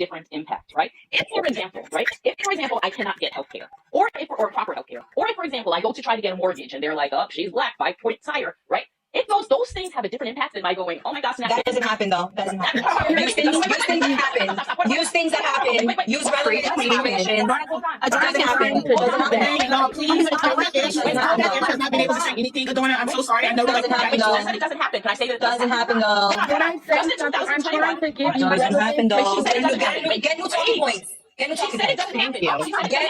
different impact, right? If, for example, I cannot get healthcare, or proper healthcare, or if, for example, I go to try to get a mortgage and they're like, oh, she's black, 5 points higher, right? If those things have a different impact than my going, oh my gosh, that doesn't happen though. That doesn't happen. Use things that happen. Use things that happen. Use relevant information. It doesn't happen. No, please. Has not been able to say anything. Adorna, I'm so sorry. I know that. I said it doesn't happen. Can I say that it doesn't happen though? Can I say I'm trying to give you doesn't happen though. Get new talking points. Get new talking points. Get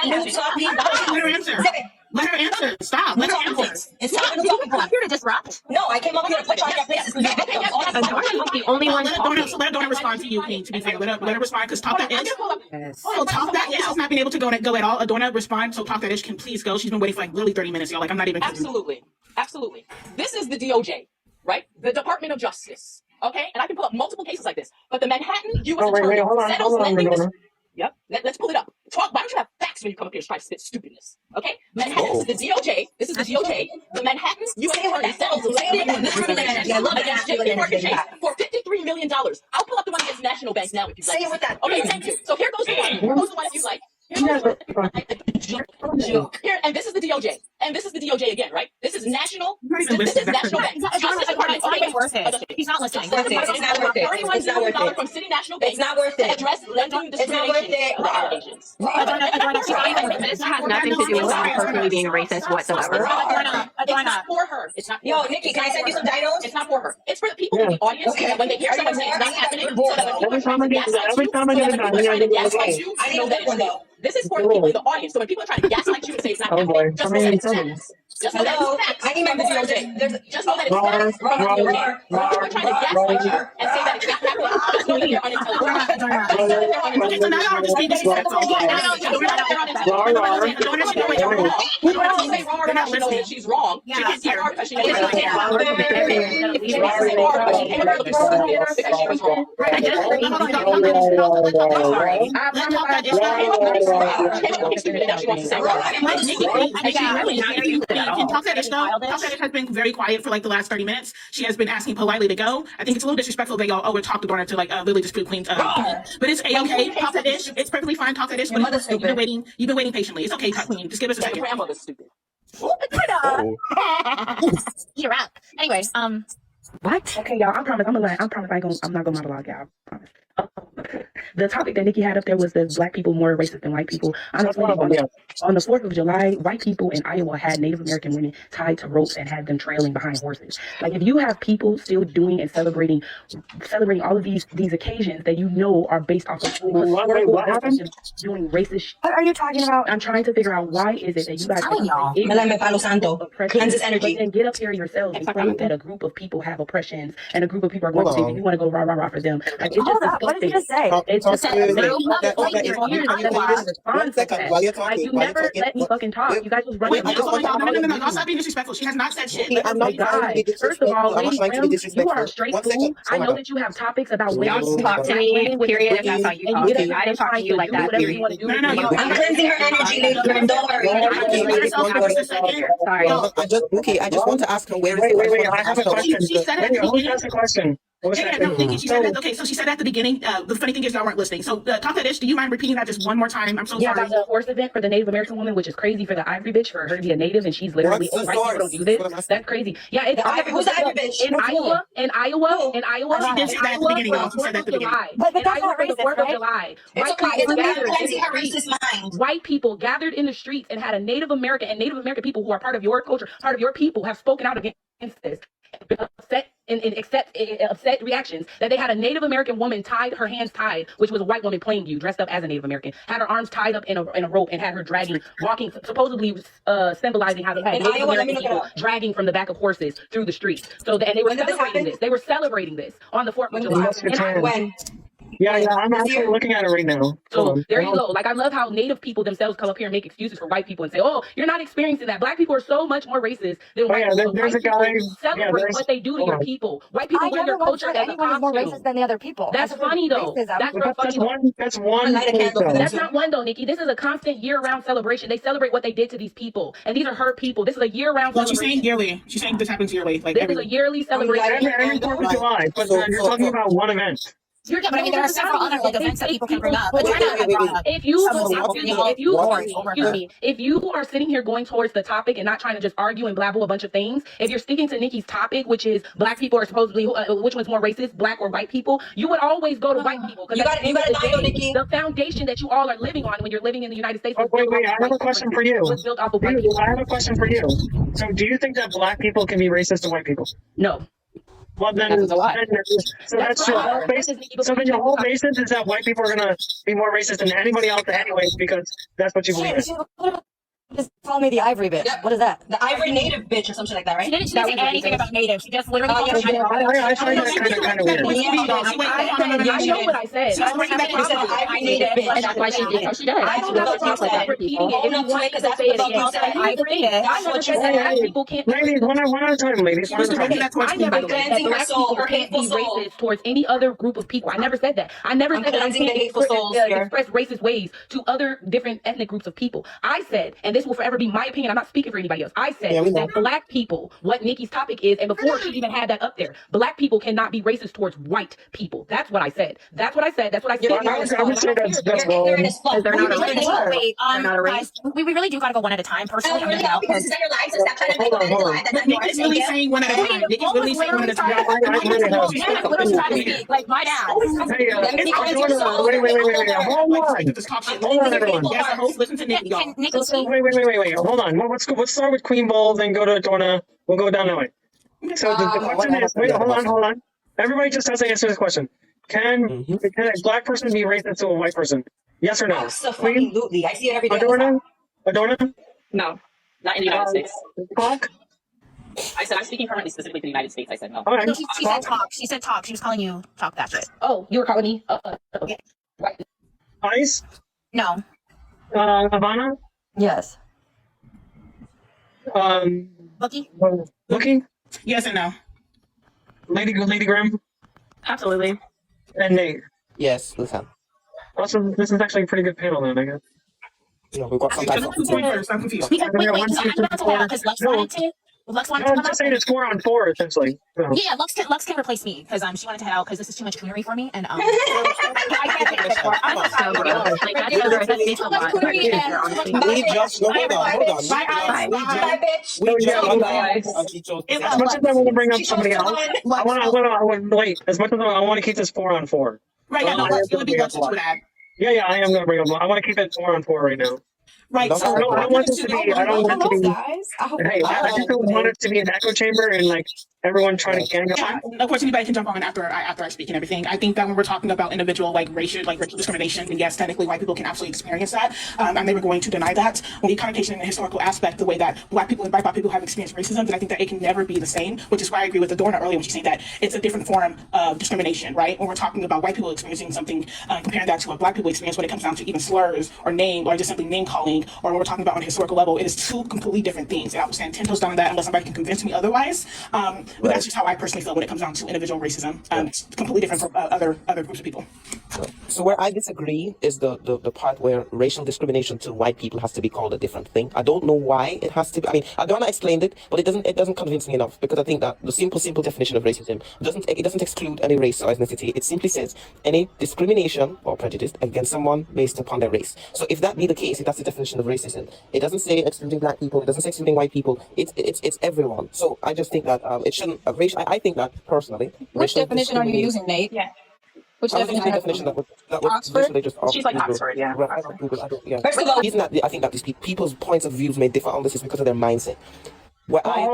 new talking points. Let her answer. Let her answer. Stop. Let her answer. It's not a talking point. Here to disrupt. No, I came up here to put you on your face. The only one. So let Adorna respond to you, Queen. To be fair, let her respond because Talk That Ish. Oh, Talk That Ish has not been able to go at all. Adorna, respond. So Talk That Ish can please go. She's been waiting for like literally 30 minutes, y'all. Like I'm not even. Absolutely. This is the DOJ, right? The Department of Justice. Okay, and I can pull up multiple cases like this. But the Manhattan U.S. Attorney settles lending this. Yep. Let's pull it up. Why don't you have facts when you come up here and try to spit stupidness? Okay? Manhattan, this is the DOJ. The Manhattan U.S. Attorney settles lending mortgage case for $53 million. I'll pull up the one against National Bank now if you like. Say it with that. Okay, thank you. So here goes the one. If you like. Here, and this is the DOJ. And this is the DOJ again, right? This is National. This is National Bank. He's not listening. It's not worth it. $31 million from City National Bank. It's not worth it. To address lending discrimination for our agents. This has nothing to do with someone personally being racist whatsoever. It's not for her. It's not. Yo, Nikki, can I send you some dinos? It's not for her. It's for the people in the audience. Okay. When they hear someone say it's not happening, Every time I get I know that one though. this is for the people in the audience. So when people are trying to gaslight you and say it's not happening, just know that it's facts. Just know that it's facts. I need my DOJ. Just know that it's facts from the DOJ. When people are trying to gaslight you and say that it's not happening, just know that they're unintelligent. So now y'all just being disrespectful. They're not listening. She's wrong. She can't hear her because she knows she's wrong. She came up looking stupid because she was wrong. Talk That Ish has been very quiet for like the last 30 minutes. She has been asking politely to go. I think it's a little disrespectful that y'all would talk to Adorna to like literally just put Queen. But it's a-okay. Talk That Ish. It's perfectly fine. Talk That Ish. You've been waiting patiently. It's okay, Queen. Just give us a second. Your grandmother's stupid. You're up. Anyway, what? Okay, y'all. I promise I'm not gonna monologue, y'all. I promise. The topic that Nikki had up there was the black people more racist than white people. Honestly, on the 4th of July, white people in Iowa had Native American women tied to ropes and had them trailing behind horses. Like, if you have people still doing and celebrating all of these occasions that you know are based off of doing racist. What are you talking about? I'm trying to figure out why is it that you guys Kansas energy. But then get up here yourselves and claim that a group of people have oppressions and a group of people are going to say you want to go rah rah rah for them. Like, it's just What did you just say? It's just One second, while you're talking. you never let me fucking talk. You guys was running. No. Y'all stop being disrespectful. She has not said shit. I'm not trying to be First of all, disrespectful. Lady Rim, you are a straight fool. I know that you have topics about women. Y'all talk to me, period, if that's how you talk to me. I didn't talk to you like that, period. I'm cleansing her energy, Lady Rim. Don't worry. Sorry. I just want to ask her where is Wait, I have a question. She said at the beginning. Who's a question? Nikki, she said that. Okay, so she said at the beginning. The funny thing is y'all weren't listening. So Talk That Ish. Do you mind repeating that just one more time? I'm so sorry. About the horse event for the Native American woman, which is crazy for the Ivory bitch for her to be a native and she's literally white people don't do this. That's crazy. Yeah, it's who's the Ivory bitch? In Iowa. She did say that at the beginning, y'all. She said that at the beginning. But that's not racist, right? It's okay. It's okay. Cleansing her racist mind. White people gathered in the streets and had a Native American people who are part of your culture, part of your people, have spoken out against this. Upset upset reactions that they had a Native American woman her hands tied, which was a white woman playing you, dressed up as a Native American, had her arms tied up in a rope and had her dragging, walking, supposedly symbolizing how they had Native American people dragging from the back of horses through the streets. So and they were celebrating this. They were celebrating this on the 4th of July. When? Yeah, I'm actually looking at it right now. So there you go. Like, I love how Native people themselves come up here and make excuses for white people and say, "Oh, you're not experiencing that." Black people are so much more racist than white people. There's a guy. Celebrate what they do to your people. White people wear your culture as a anyone is more costume. racist than the other people. That's funny though. That's one. That's not one though, Nikki. This is a constant year-round celebration. They celebrate what they did to these people, and these are her people. This is a year-round Well, celebration. she's saying yearly. She's saying this happens yearly. Like This is a yearly celebration. Every 4th of July, but you're talking about one event. You're Yeah, but I mean, there are several other like events that people can bring up. Adorna had brought up If you, some of the if you are sitting here going towards the topic and not trying to just argue and blabble a bunch of things, if you're sticking to Nikki's topic, which is black people are supposedly which one's more racist, black or white people, you would always go to white people. You got it, Nikki. The foundation that you all are living on when you're living in the United States. Oh, wait, I have a question for you. Was built off of white people. I have a question for you. So, do you think that black people can be racist to white people? No. Well, then, That's a lie. so that's your whole basis. So then your whole basis is that white people are gonna be more racist than anybody else, anyways, because that's what you believe in. Just call me the ivory bitch. Yep. What is that? The ivory native bitch or something like that, right? She didn't say anything about native. She just literally Oh, called yeah, her I find that kind of weird. I know what I said. She's bringing back you said ivory native bitch. And that's why she did how she does. I don't know what you said. Repeating it. If you want to say it again, I never said that black people can't. Ladies, one at a time, ladies. One at a time. I never said that black people can't be racist towards any other group of people. I never said that. I never said that I cleansing the can't hateful souls here. express racist ways to other different ethnic groups of people. I said, and this will forever be my opinion, I'm not speaking for anybody else. I said that black people, what Nikki's topic is, and before she even had that up there, black people cannot be racist towards white people. That's what I said. That's what I said. That's what I said. I would say that's wrong. They're not a race. Wait, They're not a race. guys, we really do gotta go one at a time. Personally, I'm gonna Because is that your life? So stop trying to make Hold on. that's not Nikki's yours. really saying one at a time. Nikki's really saying one at a time. literally trying to speak. Like my dad. Hey, wait. Hold on, everyone. Yes, the host, listen to Nikki, y'all. Can Nikki speak? Wait. Hold on. Let's start with Queen Ball, then go to Adorna. We'll go down that way. So the question is, wait, hold on. Everybody just has to answer this question. Can a black person be racist to a white person? Yes or no? Absolutely. I see it every day. Adorna? No, not in the United States. Talk? I said I'm speaking currently specifically to the United States. I said no. All right. No, she said talk. She said talk. She was calling you talk that shit. Oh, you were calling me? Right. Ice? No. Havana? Yes. Bucky? Looking? Yes and no. Lady Grimm? Absolutely. And Nate? Yes, listen. Also, this is actually a pretty good panel then, I guess. You know, we've got some type of. Who's going first? I'm confused. Because, wait, One, so two, I'm three, not talking four. about because Lux No. wanted to. Lux wanted No, to I'm come just up. saying it's 4-on-4, essentially. So. Yeah, Lux can replace me because she wanted to head out because this is too much coonery for me and I can't take it anymore. I'm So gross. Like, that's a lot. We just hold on. Bye, bitch. We Yeah, just As much as I want to bring up somebody else, I want wait. As much as I want to keep this 4-on-4. Right, yeah, no, it would be Lux that you would add. Yeah, I am going to bring up. I want to keep it 4-on-4 right now. Right, so I don't want this to be. I don't want it to be. Guys, I hope Hey, I just don't want it to be an echo chamber and like everyone trying to gang up. yeah, of course, anybody can jump on after I speak and everything. I think that when we're talking about individual racial discrimination, and yes, technically white people can absolutely experience that. I'm never going to deny that. When the connotation and the historical aspect, the way that black people and white people have experienced racism, then I think that it can never be the same. Which is why I agree with Adorna earlier when she's saying that it's a different form of discrimination, right? When we're talking about white people experiencing something, comparing that to what black people experience when it comes down to even slurs or name or just simply name calling, or when we're talking about on a historical level, it is two completely different things. And I will stand 10 toes down on that unless somebody can convince me otherwise. But that's just how I personally feel when it comes down to individual racism. It's completely different from other groups of people. So where I disagree is the part where racial discrimination to white people has to be called a different thing. I don't know why it has to be. I mean, Adorna explained it, but it doesn't convince me enough because I think that the simple definition of racism doesn't exclude any race or ethnicity. It simply says any discrimination or prejudice against someone based upon their race. So if that be the case, if that's the definition of racism, it doesn't say excluding black people, it doesn't say excluding white people. It's everyone. So I just think that it shouldn't. I think that personally. Which definition are you using, Nate? Yeah. Which I was using definition? the definition that was Oxford? literally just off She's like Google. Oxford, yeah. Right, I don't Google. I don't. Yeah. First of all, The reason that I think that these people's points of views may differ on this is because of their mindset. Where I am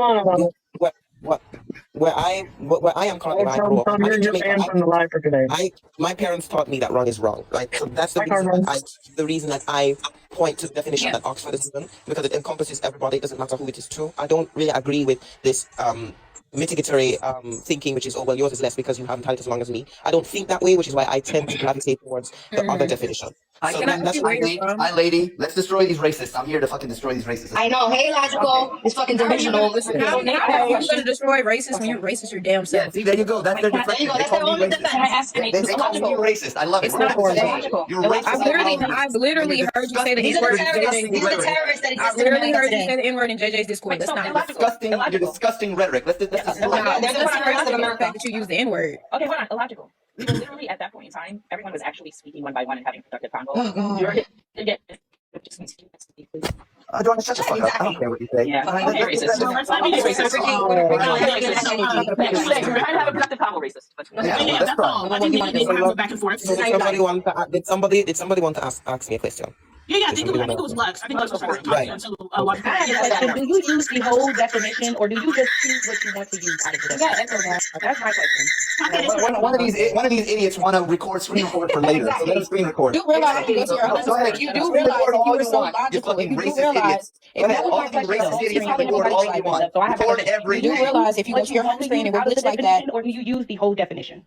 currently, where I grew up, I'm in Jamaica. My parents taught me that wrong is wrong, right? So that's the reason that I point to the definition that Oxford is given, because it encompasses everybody. It doesn't matter who it is to. I don't really agree with this mitigatory thinking, which is, oh, well, yours is less because you haven't had it as long as me. I don't think that way, which is why I tend to gravitate towards the other definition. So that's Hi, lady. Let's destroy these racists. I'm here to fucking destroy these racists. I know. Hey, logical. It's fucking divisional. How are you going to destroy racist when you're racist your damn self? Yeah, see, there you go. That's their deflection. They call me racist. They call me racist. I love it. You're racist. I've literally heard you say the These are N-word. the terrorists. These are the terrorists that I've exist in literally America heard you today. say the N-word in JJ's Discord. That's not You're disgusting rhetoric. Let's destroy Yeah, it. they're the terrorists of the America. fact that you use the N-word. Okay, hold on. Illogical. we were literally at that point in time, everyone was actually speaking one by one and having productive convo. Oh, God. You're again, just Don't shut the fuck up. I don't care what you say. yeah, Fine, okay, let's- racist. No, let's not be racist. We're trying to have a productive convo, racist. But Yeah, that's all. I think we need to have a back and forth. So did somebody want to ask me a question? Yeah, I think it was Lux. I think Lux was first talking until Lux. I have a question. Do you use the whole definition, or do you just choose what you want to use out of the definition? That's my question. One of these idiots want to screen record for later. So let him screen record. You realize, you do realize if you were so logical, if you do realize, if that was my question, you do realize if you go to your home screen and it looks like that, or do you use the whole definition?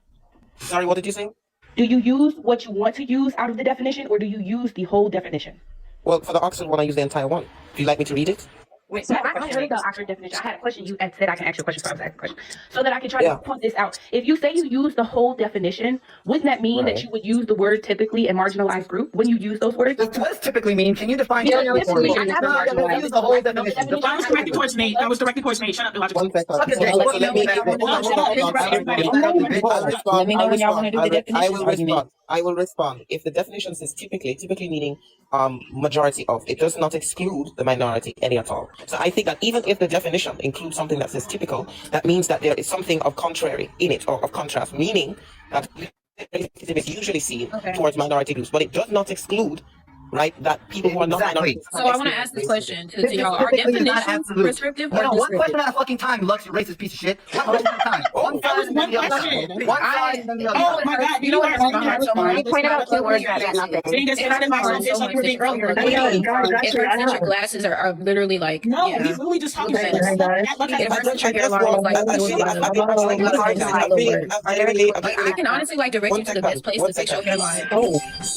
Sorry, what did you say? Do you use what you want to use out of the definition, or do you use the whole definition? Well, for the Oxford one, I use the entire one. Do you like me to read it? wait, so No, I don't read the Oxford definition. I had a question. You said I can ask you a question, so I was asking a question. So that I can try to point this out. If you say you use the whole definition, wouldn't that mean that you would use the word typically and marginalized group? Wouldn't you use those words? What does typically mean? Can you define Yeah, typically for me? typically, Use the whole definition. That was directed towards Nate. That was directed towards Nate. Shut up, illogical. 1 second. Suck a dick. So let me Let me know when y'all want to do the definition. I will respond. If the definition says typically meaning majority of, it does not exclude the minority any at all. So I think that even if the definition includes something that says typical, that means that there is something of contrary in it, or of contrast, meaning that it is usually seen towards minority groups, but it does not exclude, right, that people who are not minorities. So I want to ask this question to y'all. Are definitions prescriptive or No, one question descriptive? at a fucking time, you racist piece of shit. One question at a time. One side and then the other side. One side and then the other Oh side. my God! You know what? You pointed out two words that meant nothing. Saying this It hurts my soul so much that earlier. it hurts that your glasses are literally like, No, yeah. he's literally just talking Okay. to us. It hurts that your hairline is like I can honestly like direct you to the best place to fix your hairline.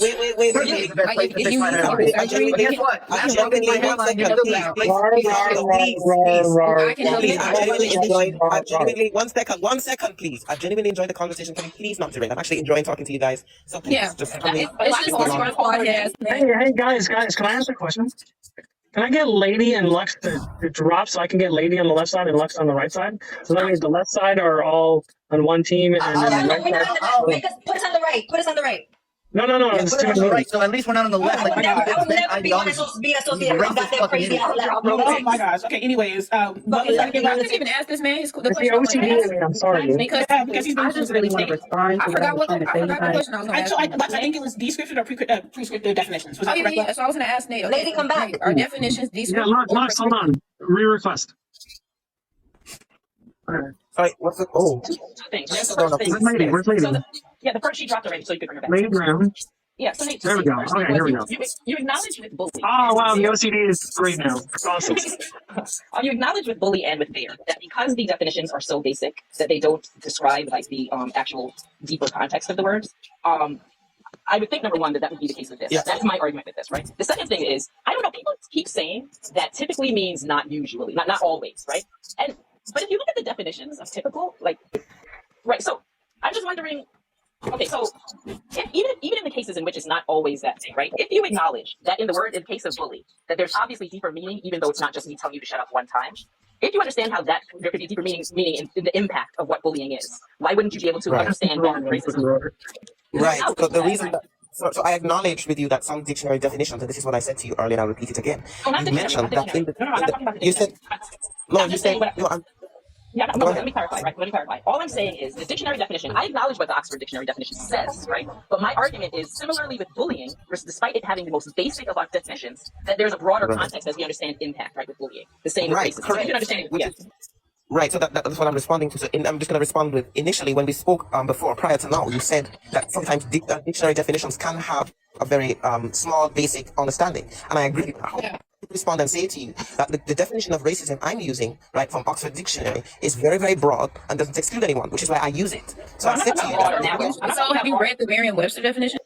Wait. Like if you need surgery, But guess what? I can help you. One second, please. I genuinely enjoyed the conversation. Can you please not derail? I'm actually enjoying talking to you guys. So please, Yeah. just It's just a smart podcast. Hey, guys, can I ask a question? Can I get Lady and Lux to drop so I can get Lady on the left side and Lux on the right side? So that means the left side are all on one team and then the right side. Put us on the right. Put us on the right. No. Yeah, It's put it on the right, so at least we're not on the left. I Like, would never be associated with that crazy outlet. Oh my gosh. Okay. Anyways, I didn't even ask this man. The It's the question I was OCD. I'm sorry. because because he's I been just really want to respond. I to forgot what what I I was trying to forgot the say. question I was going to ask. I think it was descriptive or prescriptive definitions. Was Oh, that yeah, correct? yeah. So I was going to ask Nate. Lady, come back. Are definitions Yeah, descriptive? Lux, hold on. Re-request. sorry, what's it? Oh, two things. Right? yes, The first thing, Where's Lady? Where's Lady? the first she dropped already, so you could bring her back. Lady Brown. Yeah, so Nate, There we go. first Okay, thing here we was go. You acknowledge with bully. Oh, wow, the OCD is great now. Awesome. You acknowledge with bully and with bear that because the definitions are so basic that they don't describe like the actual deeper context of the words. I would think number one that would be the case with this. Yeah. That's my argument with this, right? The second thing is I don't know. People keep saying that typically means not usually, not always, right? But if you look at the definitions of typical, like, right? So I'm just wondering. Okay, so even in the cases in which it's not always that thing, right? If you acknowledge that in the case of bully, that there's obviously deeper meaning, even though it's not just me telling you to shut up one time. If you understand how that there could be deeper meaning in the impact of what bullying is, why wouldn't you be able to understand that racism? right. So the reason that. So I acknowledge with you that some dictionary definitions, and this is what I said to you earlier, and I'll repeat it again. Oh, not You dictionary, mentioned not that in dictionary. No, I'm not talking about the you said dictionary. you said Go let ahead. me clarify, right? Let me clarify. All I'm saying is the dictionary definition, I acknowledge what the Oxford Dictionary definition says, right? But my argument is similarly with bullying, despite it having the most basic of our definitions, that there's a broader context as we understand impact, right, with bullying. The same with racism. So you can understand it. Right, so that's what I'm responding to. So I'm just going to respond with, initially when we spoke before, prior to now, you said that sometimes dictionary definitions can have a very small, basic understanding. And I agree. I respond and say to you that the definition of racism I'm using, right, from Oxford Dictionary is very, very broad and doesn't exclude anyone, which is why I use it. So I said to you that... So have you read the Merriam-Webster definition?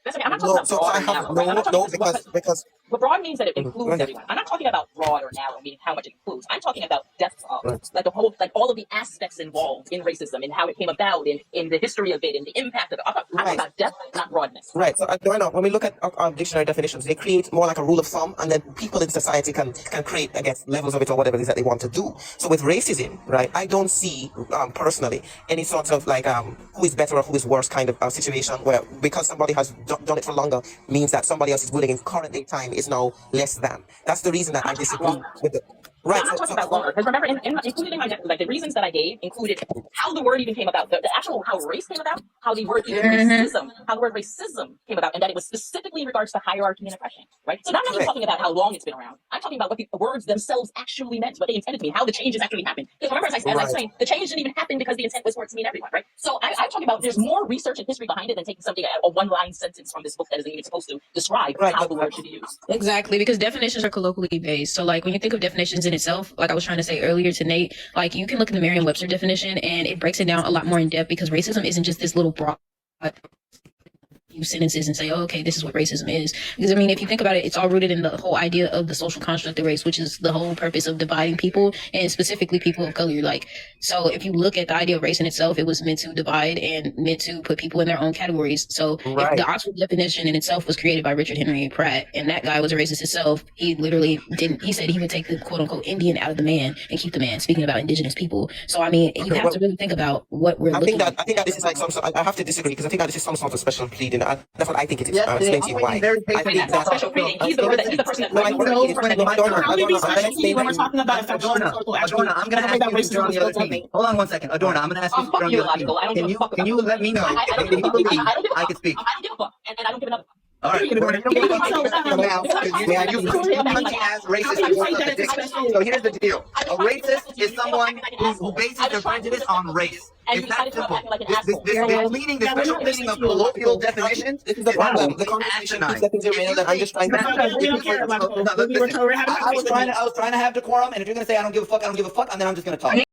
That's okay. I'm not talking about I have, because What broad means that it includes everyone. I'm not talking about broad or narrow, meaning how much it includes. I'm talking about depth of, like the whole, like all of the aspects involved in racism and how it came about, in the history of it, and the impact of it. I'm talking about depth, not broadness. Right. So when we look at dictionary definitions, they create more like a rule of thumb, and then people in society can create, I guess, levels of it or whatever it is that they want to do. So with racism, right, I don't see personally any sort of like who is better or who is worse kind of situation where because somebody has done it for longer means that somebody else is willing in current day time is now less than. That's the reason that I disagree with the. Right. I'm not talking about longer, because remember, included in my like the reasons that I gave included how the word even came about, the actual how race came about, how the word even racism, how the word racism came about, and that it was specifically in regards to hierarchy and oppression, right? So now I'm not even talking about how long it's been around. I'm talking about what the words themselves actually meant, what they intended to mean, how the changes actually happened. Because remember, as I explained, the change didn't even happen because the intent was for it to mean everyone, right? So I'm talking about there's more research and history behind it than taking something, a one-line sentence from this book that isn't even supposed to describe how the word should be used. Exactly, because definitions are colloquially based. So like when you think of definitions in itself, like I was trying to say earlier to Nate, like you can look at the Merriam-Webster definition and it breaks it down a lot more in depth, because racism isn't just this little broad use sentences and say, oh, okay, this is what racism is. Because I mean, if you think about it, it's all rooted in the whole idea of the social construct of race, which is the whole purpose of dividing people, and specifically people of color. Like, so if you look at the idea of race in itself, it was meant to divide and meant to put people in their own categories. So if the Oxford definition in itself was created by Richard Henry Pratt, and that guy was a racist himself, he literally he said he would take the quote unquote Indian out of the man and keep the man, speaking about indigenous people. So I mean, you have to really think about what we're looking at. I think that this is like some sort, I have to disagree, because I think that this is some sort of special pleading. That's what I think it is. I'll explain to you why. I think that's special pleading. He's the person that when we're talking about Adorna, I'm gonna ask you to join the other team. Hold on one second. Adorna, I'm gonna ask you to join the other team. Can you let me know if you believe I can speak? I don't give a fuck, and I don't give another fuck. All right. Now, you punching as racist. So here's the deal. A racist is someone who bases their prejudice on race. It's that simple. This special pleading of colloquial definitions is the problem. The conversation keeps derailed, and I'm just trying to. I was trying to have decorum, and if you're gonna say I don't give a fuck, and then I'm just gonna talk.